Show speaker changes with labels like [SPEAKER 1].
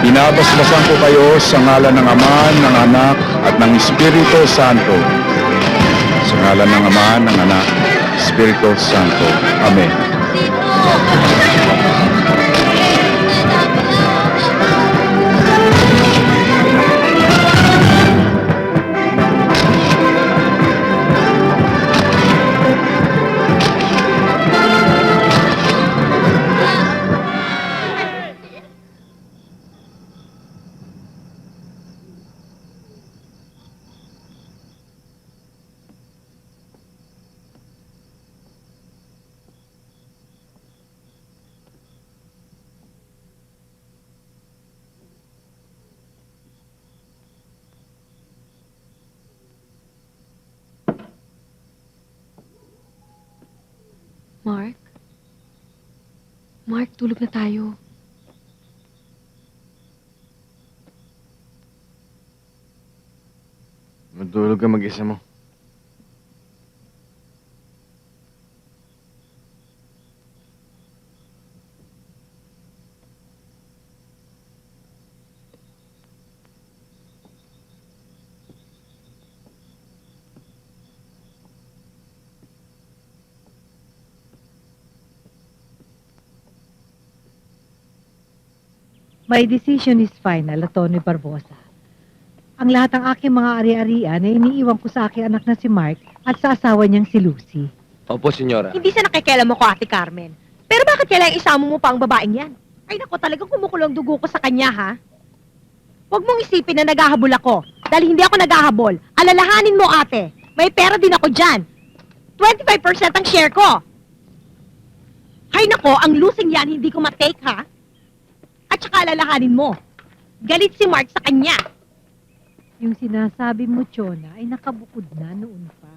[SPEAKER 1] Binabasbasan ko kayo sa ngalan ng Ama, ng Anak, at ng Espiritu Santo. Sa ngalan ng Ama, ng Anak, Espiritu Santo. Amen.
[SPEAKER 2] Mark? Mark, tulog na tayo.
[SPEAKER 3] Matulog ka mag-isa mo.
[SPEAKER 4] My decision is final, Atty. Barbosa. Ang lahat ng aking mga ari-arian ay iniiwan ko sa aking anak na si Mark at sa asawa niyang si Lucy.
[SPEAKER 5] Opo, senyora.
[SPEAKER 6] Hindi sa nakikialam mo ko, Ate Carmen. Pero bakit kailangang isama mo pa ang babaeng yan? Ay nako, talagang kumukulo ang dugo ko sa kanya, ha? Huwag mong isipin na naghahabol ako. Dahil hindi ako naghahabol. Alalahanin mo, ate. May pera din ako dyan. 25% ang share ko. Ay nako, ang losing yan hindi ko matake, ha? At saka alalahanin mo. Galit si Mark sa kanya.
[SPEAKER 4] Yung sinasabi mo, Chona, ay nakabukod na noon pa.